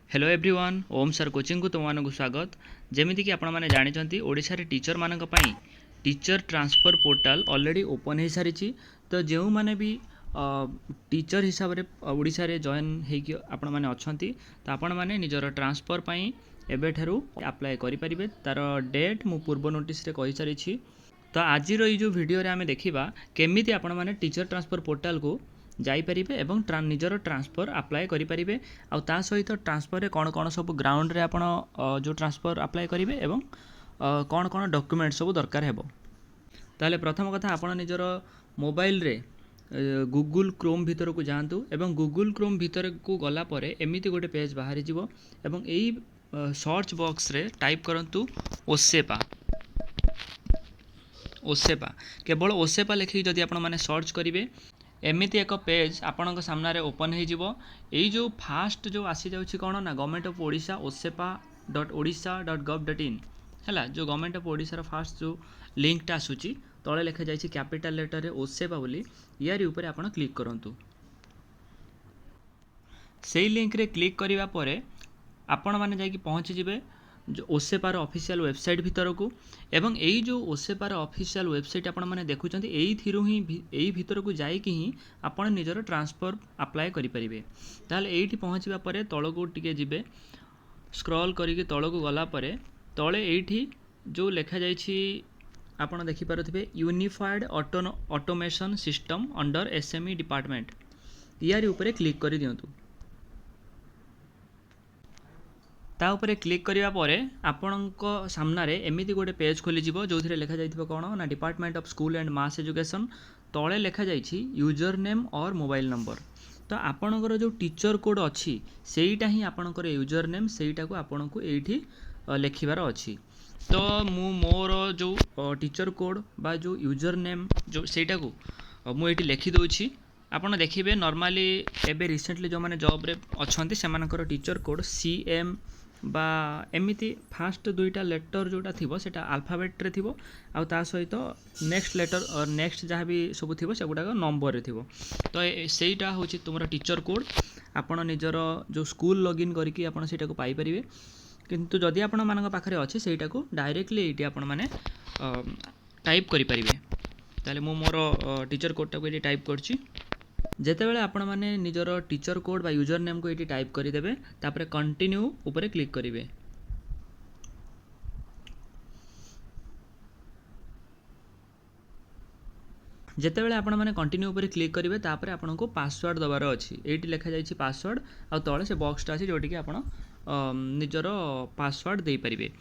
Hello everyone ओम sir coaching को तुमको स्वागत। जमीती कि आपण मैंने जानते ओडिशा रे टीचर मानक पई teacher transfer portal already open हो सारी। तो जो मैंने भी टीचर हिसाब से ओडिशा रे जॉइन होगी आपण मैंने अच्छा तो आपण मैंने निजर ट्रांसफर पई एबे ठरू अप्लाई करि परिबे। तार डेट मु पूर्व नोटिस रे कहि सारी। तो आज जो वीडियो रे आमे देखिबा केमिति आपण मैंने टीचर ट्रांसफर पोर्टल को जाइपारे एवं निजर ट्रांसफर अप्लाई करेंगे। आ सहित ट्रांसफर कौन कौन सब ग्राउंड रे आपण जो ट्रांसफर अप्लाई करेंगे एवं कौन कौन डॉक्यूमेंट सब दरकार है। ताले प्रथम कथा आपण निजर मोबाइल रे गूगल क्रोम भीतर को जातु एवं गूगल क्रोम भीतर को गला परे एमिति गोटे पेज बाहरी जीवो एवं एई सर्च बॉक्स रे टाइप करंतु ओसेपा। ओसेपा केवल ओसेपा लिखिक जदि आपण माने सर्च करेंगे एमिति एक पेज आपण सामने ओपन हो। जो फास्ट जो आसी जाउछि कौन ना गवर्नमेंट ऑफ ओडिशा osepa.odisha.gov.in है। जो गवर्नमेंट ऑफ ओडिशा फास्ट जो लिंकटा आसूची तले लिखा जाइए कैपिटल लेटर रे ओसेपा बोली यारी ऊपर आपण क्लिक करंतु। सेई लिंक रे क्लिक करिवा परे आपण माने जाई पहुँची जिवे जो ओसेपार ऑफिशियल वेबसाइट भीतर को एवं यही जो ओसेपार ऑफिशियल वेबसाइट आपण माने देखुचंती एही भीतर को जाई कि ही आपण निजर ट्रांसफर अप्लाई करि परिबे। ताले एठी पहुँचबा परे तळको टिके जिवे स्क्रॉल करिके तळको गला परे तळे एठी जो लिखा जाइछि आपण देखि पारुथिबे unified automation system under SME department यारी ऊपर क्लिक करि दियंतु। ता उपरे क्लिक करिवा परे आपणको सामने एमिति गोटे पेज खोली जिवो जो थिरे लिखा जाइथिबो कोन ना department of school and mass education तळे लिखा जाइछि यूजर नेम और मोबाइल नंबर। तो आपणकर जो टीचर कोड अच्छी सेईटा ही आपणकर यूजर नेम सेईटा को आपणको एठी लिखिबार अच्छी। तो मु मोर जो टीचर कोड बा जो यूजर नेम जो सेईटा को मु एठी लिखि दोछि। आपण देखिबे नॉर्मली एबे रिसेंटली जो माने जॉब रे अछंती सेमानकर टीचर कोड सीएम बा एमिति फास्ट दुईटा लेटर जोटा थिबो सेटा अल्फाबेट रे थिबो आ ता सहित नेक्स्ट लेटर और नेक्स्ट जहाँ भी सब थिबो सेगुडा नंबर रे थिबो। तो सेईटा होची तुमरा टीचर कोड आपण निजर जो स्कूल लॉगिन करके आपण सेटा को पाई परिबे। किंतु जदि आपण मानक पाखरे अछि सेईटा को डायरेक्टली एटी आपण माने टाइप करि परिबे। ताले मु मोर टीचर कोडटा को एटी टाइप करछि। जेतेबेले आपण माने निजर टीचर कोड बा यूजर नेम को एटी टाइप करि देबे तापरे कंटिन्यू ऊपर क्लिक करिवे। जेतेबेले आपण माने कंटिन्यू ऊपर क्लिक करिवे तापरे आपण को पासवर्ड दबार अछि। एटी लिखा जाइछि पासवर्ड आ तळे से बॉक्सटा अछि जोटी कि आपण निजर पासवर्ड देई परिबे।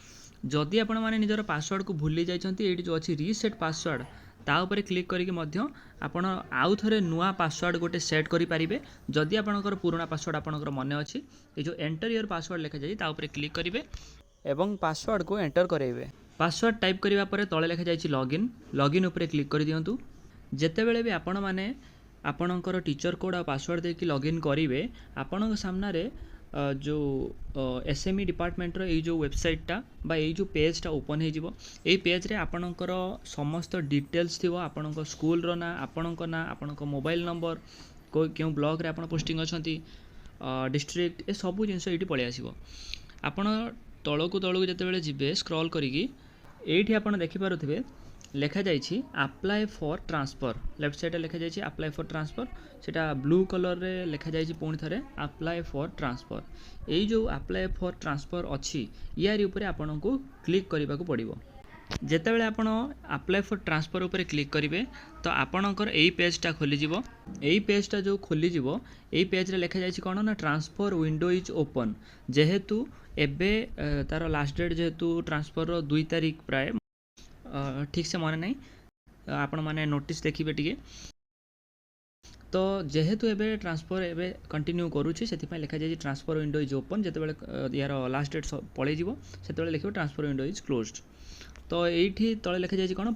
जदि आपण माने निजर पासवर्ड को भूली जाइछंती एटी जो अछि रीसेट पासवर्ड ता ऊपर क्लिक करिके मध्य आपण आउ थरे नुआ पासवर्ड गोटे सेट करि परिबे। जदि आपणकर पुराना पासवर्ड आपणकर मने अछि ए जो एंटर योर पासवर्ड लिखा जाई ता ऊपर क्लिक करिवे एवं पासवर्ड को एंटर करेइबे। पासवर्ड टाइप करिवा परे तळे लिखा जाइछि लॉगिन। लॉगिन ऊपर क्लिक करि दियंतु। जेतेबेले भी आपण माने आपणकर टीचर कोड आ पासवर्ड देकी लॉगिन करिवे आपणक सामना रे जो एसएमई डिपार्टमेंट रो जो वेबसाइटा बा जो पेजटा ओपन हो जिवो। एई पेज रे आपणकर समस्त डिटेल्स थिवो आपणक स्कूल रो ना आपणक मोबाइल नंबर को क्यों ब्लॉक रे आपण पोस्टिंग अछंती डिस्ट्रिक्ट ए सब जिंस एठी पळे आसीबो। आपण तळकु जेतेबेले जिबे स्क्रॉल करिकी एठी आपण देखि पारुथिबे लिखा जाइछि apply for transfer. Left side लिखा जाइछि अप्लाई फॉर ट्रांसफर सेटा ब्लू कलर रे लिखा जाइछि पुणी थरे अप्लाई फॉर ट्रांसफर। एई जो अप्लाई फॉर ट्रांसफर अछि यारी ऊपर आपन को क्लिक करबा को पड़िबो। जेतेबेले आपण अप्लाई फॉर ट्रांसफर ऊपर क्लिक करिवे तो आपणकर एई पेजटा खोली जिवो। एई पेजटा जो खोली जिवो एई पेज रे लिखा जाइछि कोन ना ट्रांसफर विंडो इज ओपन। जेहेतु एबे तार लास्ट डेट जेहेतु ट्रांसफर रो 2 तारिख प्राय ठीक से मन नहीं आपण माने नोटिस देखिबे टिके। तो जेहेतु एबे ट्रांसफर एबे कंटिन्यू करूछि सेति लिखा जाय ट्रांसफर विंडो इज ओपन। जेतेबेले यार लास्ट डेट पळे जिवो सेतेबेले लिखिबो ट्रांसफर विंडो इज क्लोज्ड। तो एठी तळे लिखा जाय कोन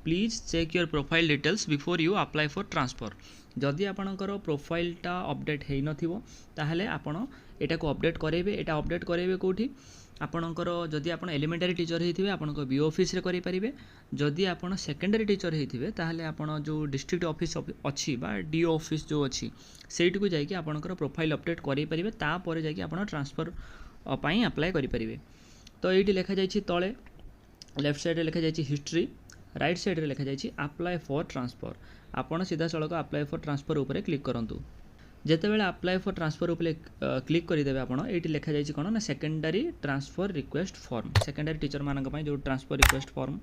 please check your profile details before you apply for transfer. जदि आपणकर प्रोफाइलटा अपडेट हेइ नथिबो ताहले आपण एटा को अपडेट करेबे। एटा अपडेट करेबे कोठी आपणकर जदि आपण एलिमेंटरी टीचर होइथिबे आपणक बीओ ऑफिस रे करि परिबे। जदि आपण सेकेंडरी टीचर होइथिबे ताहले आपण जो डिस्ट्रिक्ट ऑफिस अछि बा डीओ ऑफिस जो अछि सेठी को जाई कि आपणकर प्रोफाइल अपडेट करि परिबे। ता परे जाई कि आपण ट्रांसफर पई अप्लाई करि परिबे। तो एठी लिखा जाई छि तळे लेफ्ट साइड रे लिखा जाई छि हिस्ट्री, राइट साइड रे लिखा जाई छि अप्लाई फॉर ट्रांसफर। आपण सीधा सळक अप्लाई फॉर ट्रांसफर ऊपर क्लिक करंतु। जेते बेले अप्लाई फॉर ट्रांसफर ऊपर क्लिक करि देबे आपण एठी लिखा जाई छि कोन ना secondary transfer request form. Secondary teacher मानक पई जो ट्रांसफर रिक्वेस्ट फॉर्म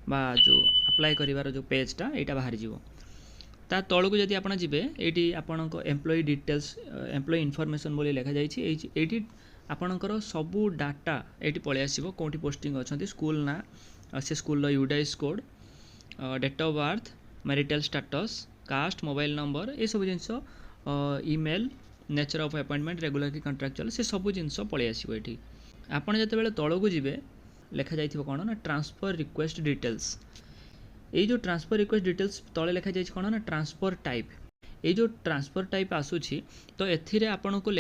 बा जो अप्लाई करिवार जो पेजटा एटा बाहर जीवो। ता तळकु जदि आपण जिबे एठी आपणको एम्प्लॉय डिटेल्स एम्प्लॉय इन्फॉर्मेशन बोली लिखा जाई छि। एठी आपणकर सबु डाटा एठी पळे आसीबो कोठी पोस्टिंग अछंती, स्कूल ना से स्कूल रो UDISE code, date of birth, marital status, caste, mobile number ए सब things, email, nature of appointment, regular की कॉन्ट्रैक्चुअल से सब जिंस पळे आसीबो। एठी आपण जते बेले तळकु जिबे लिखा जाइथिबो कोन ना ट्रांसफर रिक्वेस्ट डिटेल्स। ए जो ट्रांसफर रिक्वेस्ट डिटेल्स तळे लिखा जाइछ कोन ना ट्रांसफर टाइप। ये जो ट्रांसफर टाइप आसूची तो एथिरे आपन को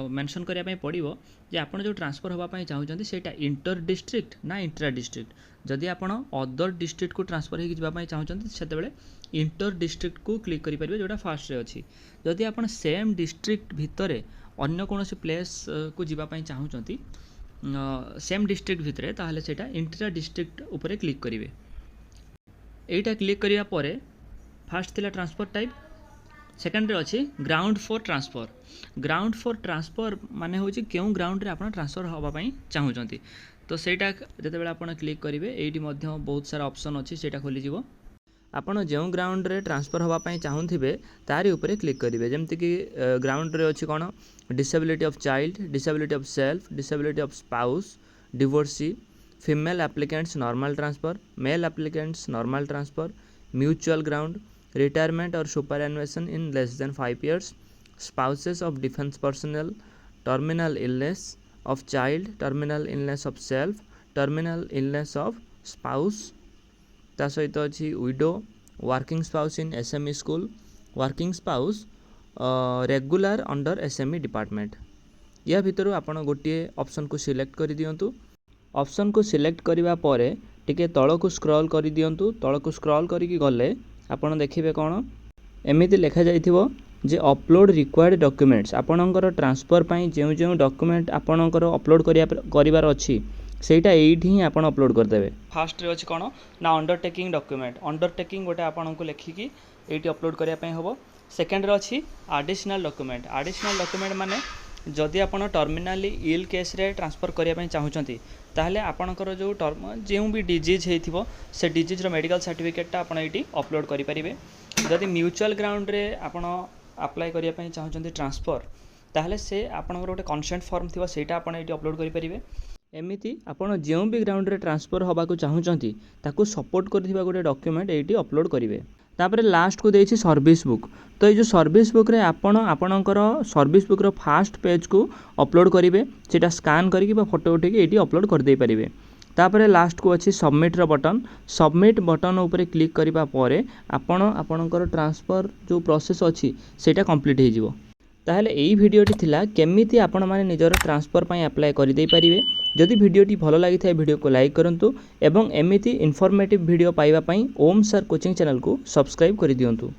मेंशन करिया पई पड़िबो जे आपन जो ट्रांसफर होबा पई चाहउचंती सेटा इंटर डिस्ट्रिक्ट ना इंट्रा डिस्ट्रिक्ट। जदि आपन अदर डिस्ट्रिक्ट को ट्रांसफर हे जिबा पई चाहउचंती सेते बेले इंटर डिस्ट्रिक्ट को क्लिक करि परिबे जोटा फर्स्ट रे अछि। जदि आपन सेम डिस्ट्रिक्ट भितरे अन्य कोनोसी प्लेस को जिबा पई चाहउचंती सेम डिस्ट्रिक्ट भितरे ताहले सेटा इंट्रा डिस्ट्रिक्ट ऊपर क्लिक करिवे। एटा क्लिक करिया परे फर्स्ट थिला ट्रांसफर टाइप, सेकेंड रे अछि ground for transfer. Ground for transfer माने होछि केउ ग्राउंड रे आपण ट्रांसफर होबा पई चाहउचंती। तो सेटा जते बेला आपण क्लिक करिवे एठी मध्य बहुत सारा ऑप्शन अछि सेटा खोली जिवो। आपण जेउ ग्राउंड रे ट्रांसफर होबा पई चाहउथिबे तारी ऊपर क्लिक करिवे। जेमति कि ग्राउंड रे अछि कोन disability of child, disability of self, disability of spouse, divorcee, female applicants normal transfer, male applicants normal transfer, mutual ground, retirement or superannuation in less than 5 years, spouses of defense personnel, terminal illness of child, terminal illness of self, terminal illness of spouse, ता सहित अछि widow, working spouse in SME school, working spouse regular under SME department। या भितरु आपण गोटिए option को select करि दियंतु। Option को select करिवा परे टिके तळकु स्क्रॉल करि दियंतु। तळकु स्क्रॉल करि कि गले आपण देखिबे कोन एमिति लेखा जाइथिबो जे अपलोड रिक्वायर्ड डॉक्यूमेंट्स। आपणकर ट्रांसफर पई जेउ जेउ डॉक्यूमेंट आपणकर अपलोड करिवार अछि सेटा एठी ही आपण अपलोड कर देबे। फर्स्ट रे अछि कोन ना अंडरटेकिंग डॉक्यूमेंट। अंडरटेकिंग गोटे आपणको लेखि कि एठी अपलोड करिया पई होबो। सेकंड रे अछि एडिशनल डॉक्यूमेंट। एडिशनल डॉक्यूमेंट माने जदि आपण टर्मिनली इल केस रे ट्रांसफर करिया पई चाहउचंती ताहले आपणकर जो टर्म जेउ भी डिजीज हेथिबो से डिजीज रो मेडिकल सर्टिफिकेट ता आपण एठी अपलोड करि परिबे। जदि म्यूचुअल ग्राउंड रे आपण अप्लाई करिया पई चाहउचंती ट्रांसफर ताहले से आपणकर गोटे कंसेंट फॉर्म थिबो सेटा आपण एठी अपलोड करि परिबे। एमिति आपण जेउ भी ग्राउंड रे ट्रांसफर होबा को चाहउचंती ताकू सपोर्ट करथिबा गोटे डॉक्यूमेंट एठी अपलोड करिवे। तापर लास्ट को देछि सर्विस बुक। तो ये जो सर्विस बुक रे आपणकर service book row first page को अपलोड करिवे। सेटा स्कैन करिकि बा फोटो उठेकि एठी अपलोड कर दे परिवे। तापर लास्ट को अछि सबमिट रो बटन। सबमिट बटन ऊपर क्लिक करिबा परे आपणकर ट्रांसफर जो प्रोसेस अछि सेटा कंप्लीट हे जिवो। ताहले एई भिडियोटी थिला केमिति आपण माने निजर ट्रांसफर पई अप्लाई करि दे परिवे। जदि भिडियोटी भलो लागि थाए भिडियो को लाइक करंतु एवं एमिति इन्फॉर्मेटिव भिडियो पाइबा पई ओम सर कोचिंग चैनल को सब्सक्राइब करि दियंतु।